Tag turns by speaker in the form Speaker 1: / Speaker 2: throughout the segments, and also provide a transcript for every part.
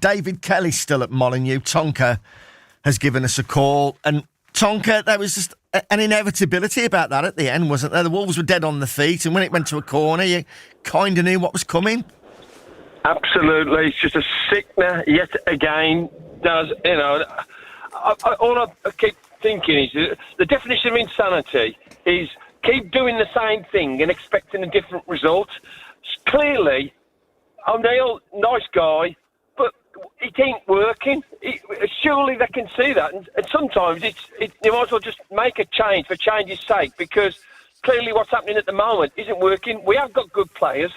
Speaker 1: David Kelly's still at Molineux. Tonka has given us a call. And Tonka, there was just an inevitability about that at the end, wasn't there? The Wolves were dead on the feet, and when it went to a corner, you kind of knew what was coming.
Speaker 2: Absolutely. It's just a sickener yet again. All I keep thinking is the definition of insanity is keep doing the same thing and expecting a different result. Clearly, O'Neill, nice guy, but it ain't working. Surely they can see that. And sometimes you might as well just make a change for change's sake, because clearly what's happening at the moment isn't working. We have got good players,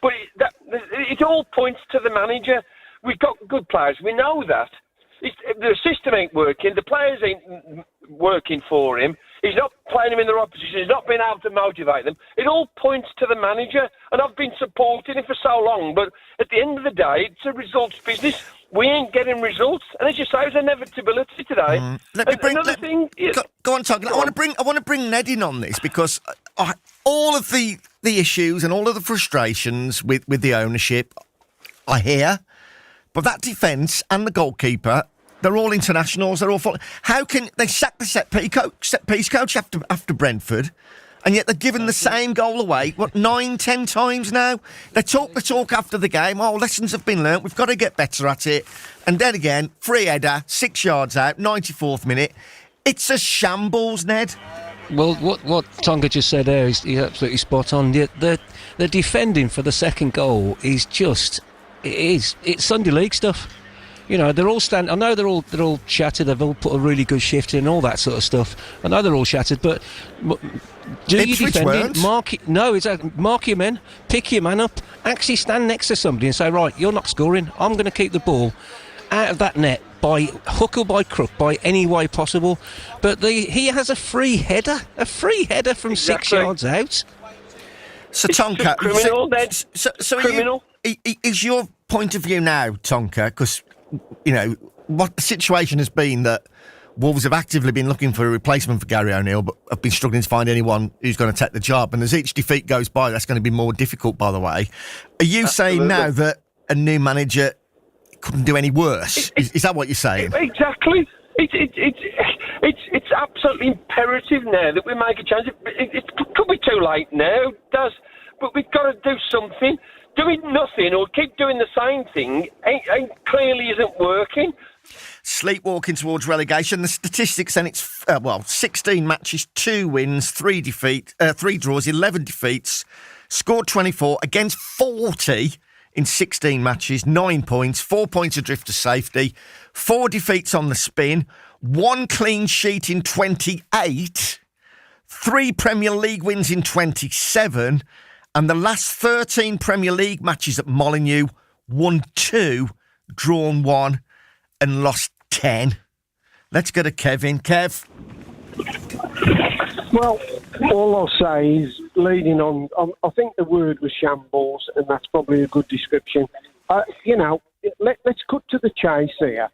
Speaker 2: but it all points to the manager. We've got good players. We know that. The system ain't working. The players ain't working for him. He's not playing them in the right position. He's not being able to motivate them. It all points to the manager, and I've been supporting him for so long. But at the end of the day, it's a results business. We ain't getting results, and as you say, it's inevitability today.
Speaker 1: Go on, Tom. I want to bring Ned in on this, because all of the issues and all of the frustrations with the ownership, I hear. But that defence and the goalkeeper, they're all internationals. They're all. How can they sack the set piece coach after Brentford, and yet they're given the same goal away? 9-10 times now? They talk the talk after the game. Oh, lessons have been learnt. We've got to get better at it. And then again, free header, 6 yards out, 94th minute. It's a shambles, Ned.
Speaker 3: Well, what Tonga just said there is absolutely spot on. The defending for the second goal is just. It's Sunday League stuff. You know, they're all I know they're all shattered. They've all put a really good shift in, all that sort of stuff. I know they're all shattered, but do you defend it? Mark your men, pick your man up, actually stand next to somebody and say, right, you're not scoring. I'm going to keep the ball out of that net by hook or by crook, by any way possible. But he has a free header from 6 yards out.
Speaker 1: So Tonka,
Speaker 2: criminal, Ned.
Speaker 1: So
Speaker 2: criminal.
Speaker 1: Is your point of view now, Tonka, because, you know, what the situation has been that Wolves have actively been looking for a replacement for Gary O'Neill, but have been struggling to find anyone who's going to take the job. And as each defeat goes by, that's going to be more difficult, by the way. Are you saying now that a new manager couldn't do any worse? Is that what you're saying?
Speaker 2: Exactly. It's absolutely imperative now that we make a change. It could be too late now, but we've got to do something. Doing nothing or keep doing the same thing clearly isn't working.
Speaker 1: Sleepwalking towards relegation. The statistics, and it's 16 matches, 2 wins, 3 draws, 11 defeats, scored 24 against 40 in 16 matches, 9 points, 4 points adrift to safety, 4 defeats on the spin, 1 clean sheet in 28, 3 Premier League wins in 27. And the last 13 Premier League matches at Molineux, won 2, drawn 1, and lost 10. Let's go to Kevin. Kev.
Speaker 4: Well, all I'll say is, leading on, I think the word was shambles, and that's probably a good description. Let's cut to the chase here.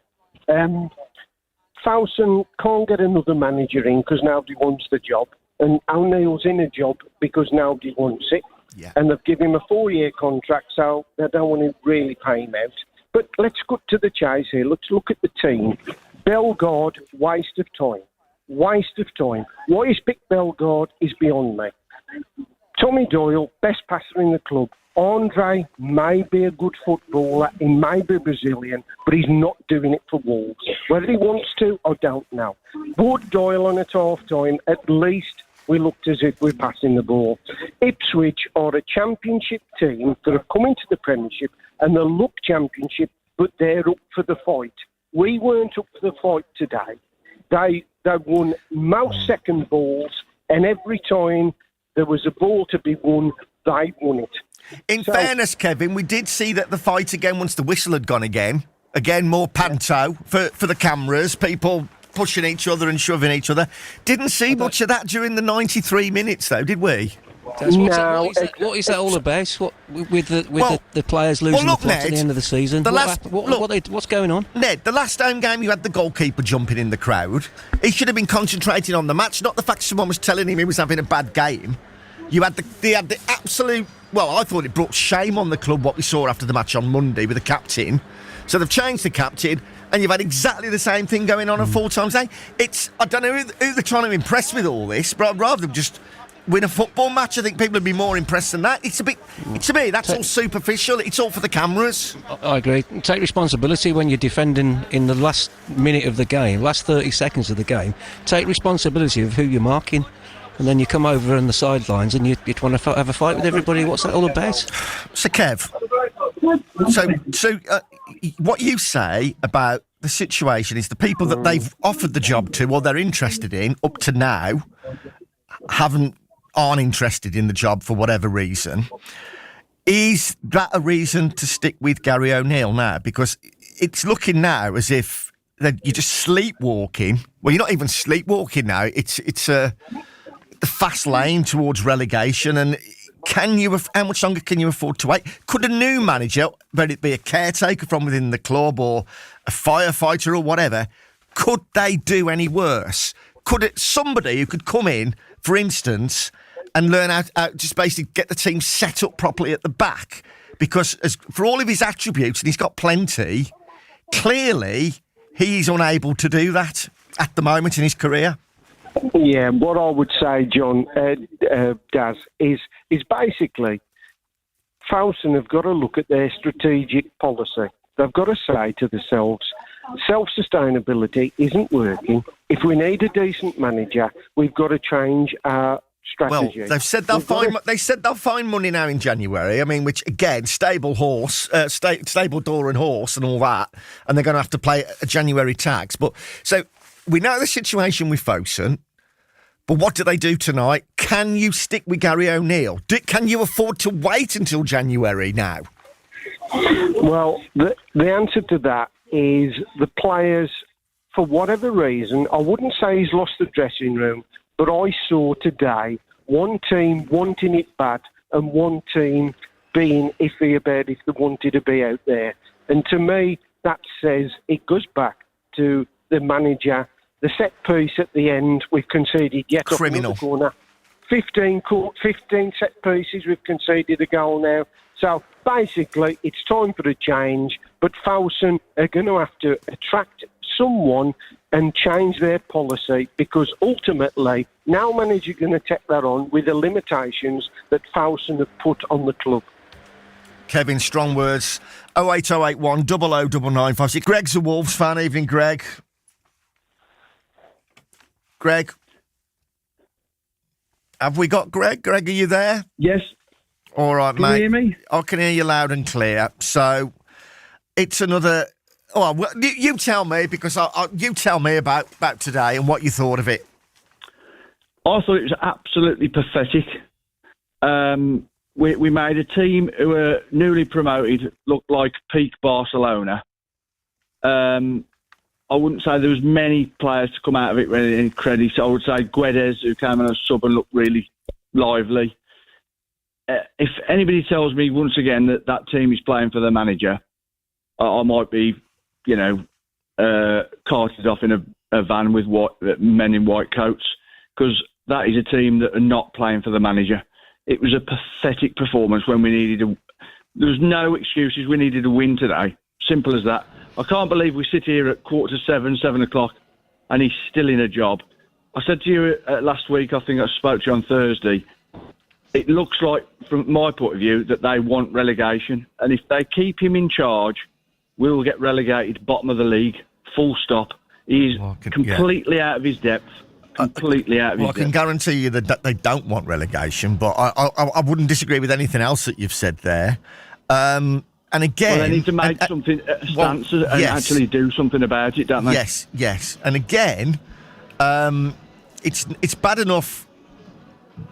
Speaker 4: Fowson can't get another manager in because nobody wants the job, and O'Neill's in a job because nobody wants it.
Speaker 1: Yeah.
Speaker 4: And they've given him a 4-year contract, so they don't want to really pay him out. But let's cut to the chase here. Let's look at the team. Bellegarde, waste of time. Waste of time. Why he's picked Bellegarde is beyond me. Tommy Doyle, best passer in the club. Andre may be a good footballer. He may be Brazilian, but he's not doing it for Wolves. Whether he wants to, I don't know. Wood Doyle on at half-time, at least we looked as if we're passing the ball. Ipswich are a championship team that have come into the Premiership, and they look championship, but they're up for the fight. We weren't up for the fight today. They won most second balls, and every time there was a ball to be won, they won it.
Speaker 1: In fairness, Kevin, we did see that the fight again once the whistle had gone again. Again, more panto for the cameras, people pushing each other and shoving each other. Didn't see much of that during the 93 minutes, though, did we?
Speaker 3: What is that all about? With the players losing the plot at the end of the season? What's going on?
Speaker 1: Ned, the last home game, you had the goalkeeper jumping in the crowd. He should have been concentrating on the match, not the fact someone was telling him he was having a bad game. You had the absolute... Well, I thought it brought shame on the club, what we saw after the match on Monday with the captain. So they've changed the captain, and you've had exactly the same thing going on at 4 times a day. I don't know who they're trying to impress with all this, but I'd rather them just win a football match. I think people would be more impressed than that. To me, that's all superficial. It's all for the cameras.
Speaker 3: I agree. Take responsibility when you're defending in the last minute of the game, last 30 seconds of the game. Take responsibility of who you're marking. And then you come over on the sidelines and you want to have a fight with everybody. What's that all about?
Speaker 1: So, Kev, what you say about the situation is the people that they've offered the job to or they're interested in up to now aren't interested in the job for whatever reason. Is that a reason to stick with Gary O'Neill now? Because it's looking now as if you're just sleepwalking. Well, you're not even sleepwalking now. It's the fast lane towards relegation. And how much longer can you afford to wait? Could a new manager, whether it be a caretaker from within the club or a firefighter or whatever, could they do any worse? Somebody who could come in, for instance, and learn how to just basically get the team set up properly at the back? Because for all of his attributes, and he's got plenty, clearly he's unable to do that at the moment in his career.
Speaker 4: Yeah, what I would say, John, Daz, is basically Fowson have got to look at their strategic policy. They've got to say to themselves, self-sustainability isn't working. If we need a decent manager, we've got to change our strategy.
Speaker 1: Well, they've said they'll find money now in January. I mean, which again, stable door and horse and all that, and they're going to have to pay a January tax. But so we know the situation with Fowson. But what do they do tonight? Can you stick with Gary O'Neill? Can you afford to wait until January now?
Speaker 4: Well, the answer to that is the players, for whatever reason, I wouldn't say he's lost the dressing room, but I saw today one team wanting it bad and one team being iffy about if they wanted to be out there. And to me, that says it goes back to the manager. The set piece at the end, we've conceded yet
Speaker 1: criminal
Speaker 4: corner. 15 set pieces, we've conceded a goal now. So basically, it's time for a change. But Fowson are going to have to attract someone and change their policy, because ultimately, no manager going to take that on with the limitations that Fowson have put on the club.
Speaker 1: Kevin, strong words. 08081 009956. Greg's a Wolves fan. Evening, Greg. Greg? Have we got Greg? Greg, are you there?
Speaker 5: Yes.
Speaker 1: All right,
Speaker 5: Can
Speaker 1: mate.
Speaker 5: you hear me?
Speaker 1: I can hear you loud and clear. So it's another... Oh, well, you tell me, because you tell me about today and what you thought of it.
Speaker 5: I thought it was absolutely pathetic. We made a team who were newly promoted look like peak Barcelona. I wouldn't say there was many players to come out of it with any credit. I would say Guedes, who came on as sub and looked really lively. If anybody tells me once again that team is playing for the manager, I might be, carted off in a van with men in white coats, because that is a team that are not playing for the manager. It was a pathetic performance when we needed there was no excuses. We needed a win today. Simple as that. I can't believe we sit here at 6:45, 7 o'clock, and he's still in a job. I said to you last week, I think I spoke to you on Thursday, it looks like, from my point of view, that they want relegation. And if they keep him in charge, we will get relegated bottom of the league, full stop. He's completely out of his depth. Completely out of his depth.
Speaker 1: I can guarantee you that they don't want relegation, but I wouldn't disagree with anything else that you've said there. And again...
Speaker 5: Well, they need to make something a stance and actually do something about it, don't they?
Speaker 1: Yes. And again, it's bad enough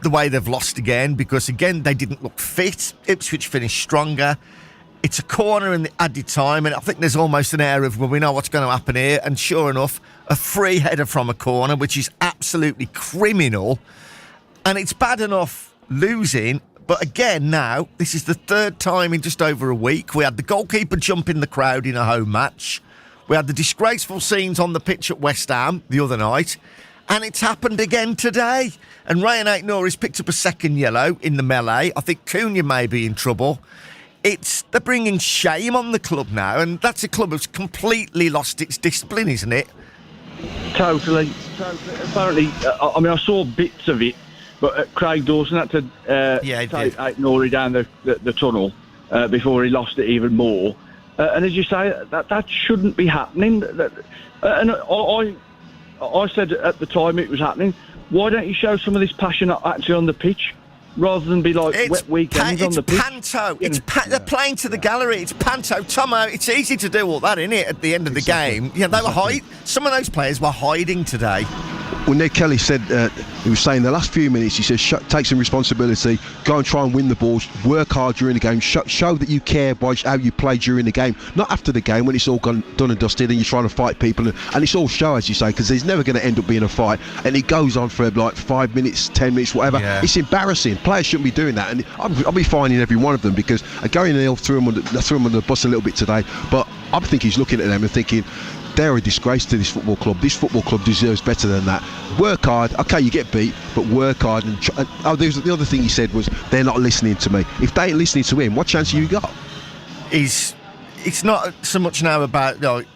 Speaker 1: the way they've lost again, because, again, they didn't look fit. Ipswich finished stronger. It's a corner in the added time, and I think there's almost an air of, well, we know what's going to happen here. And sure enough, a free header from a corner, which is absolutely criminal. And it's bad enough losing... But again, now, this is the third time in just over a week. We had the goalkeeper jump in the crowd in a home match. We had the disgraceful scenes on the pitch at West Ham the other night. And it's happened again today. And Ryan Aitnour has picked up a second yellow in the melee. I think Cunha may be in trouble. they're bringing shame on the club now, and that's a club that's completely lost its discipline, isn't it?
Speaker 5: Totally. Apparently, I saw bits of it, but Craig Dawson had to take Norrie down the tunnel before he lost it even more. And as you say, that shouldn't be happening. And I said at the time it was happening, why don't you show some of this passion actually on the pitch? Rather than be like wet weekends on the pitch.
Speaker 1: Panto. They're playing to the gallery. It's panto. Tomo, it's easy to do all that, isn't it, at the end of the game? Yeah, they were some of those players were hiding today.
Speaker 6: Well, Ned Kelly said, he was saying the last few minutes, he says, take some responsibility, go and try and win the balls, work hard during the game, show that you care by how you play during the game, not after the game when it's all done and dusted and you're trying to fight people. And it's all show, as you say, because there's never going to end up being a fight. And it goes on for like 5 minutes, 10 minutes, whatever. Yeah. It's embarrassing. Players shouldn't be doing that. And I'll be finding every one of them because Gary Neal threw him on the bus a little bit today. But I think he's looking at them and thinking, they're a disgrace to this football club. This football club deserves better than that. Work hard. Okay, you get beat, but work hard. The other thing he said was, they're not listening to me. If they ain't listening to him, what chance have you got?
Speaker 1: It's not so much now about, like,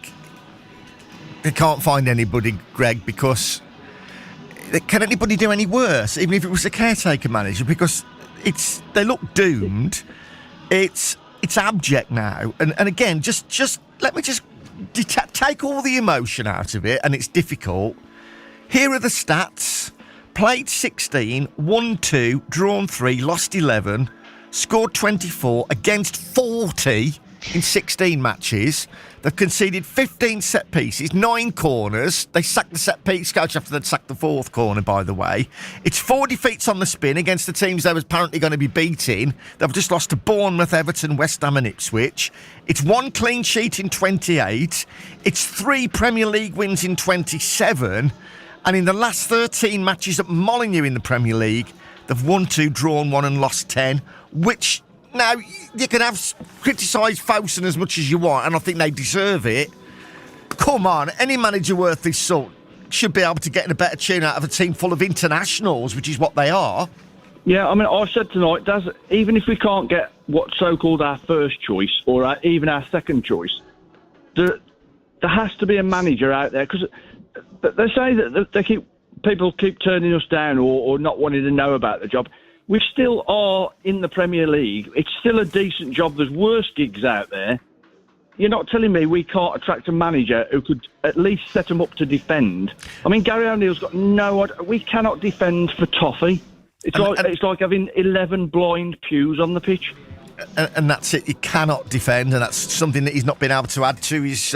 Speaker 1: they can't find anybody, Greg, because can anybody do any worse, even if it was a caretaker manager? Because they look doomed. It's abject now. And again, just let me just take all the emotion out of it, and it's difficult. Here are the stats. Played 16, won 2, drawn 3, lost 11, scored 24 against 40 in 16 matches. They've conceded 15 set pieces, 9 corners. They sacked the set piece coach after they'd sacked the 4th corner, by the way. It's 4 defeats on the spin against the teams they were apparently going to be beating. They've just lost to Bournemouth, Everton, West Ham and Ipswich. It's 1 clean sheet in 28. It's 3 Premier League wins in 27. And in the last 13 matches at Molineux in the Premier League, they've won 2, drawn 1 and lost 10, which... Now, you can criticise Fosun as much as you want, and I think they deserve it. Come on, any manager worth his salt should be able to get in a better tune out of a team full of internationals, which is what they are.
Speaker 5: Yeah, I mean, I said tonight, even if we can't get what's so-called our first choice, or even our second choice, there has to be a manager out there, because they say that people keep turning us down or not wanting to know about the job. We still are in the Premier League. It's still a decent job. There's worse gigs out there. You're not telling me we can't attract a manager who could at least set them up to defend. I mean, Gary O'Neill's got no idea. We cannot defend for toffee. It's like having 11 blind pews on the pitch.
Speaker 1: And that's it. He cannot defend, and that's something that he's not been able to add to his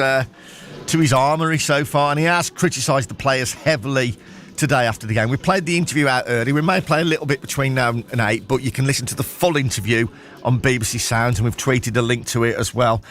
Speaker 1: armoury so far. And he has criticised the players heavily today after the game. We played the interview out early. We may play a little bit between now and 8, but you can listen to the full interview on BBC Sounds, and we've tweeted a link to it as well.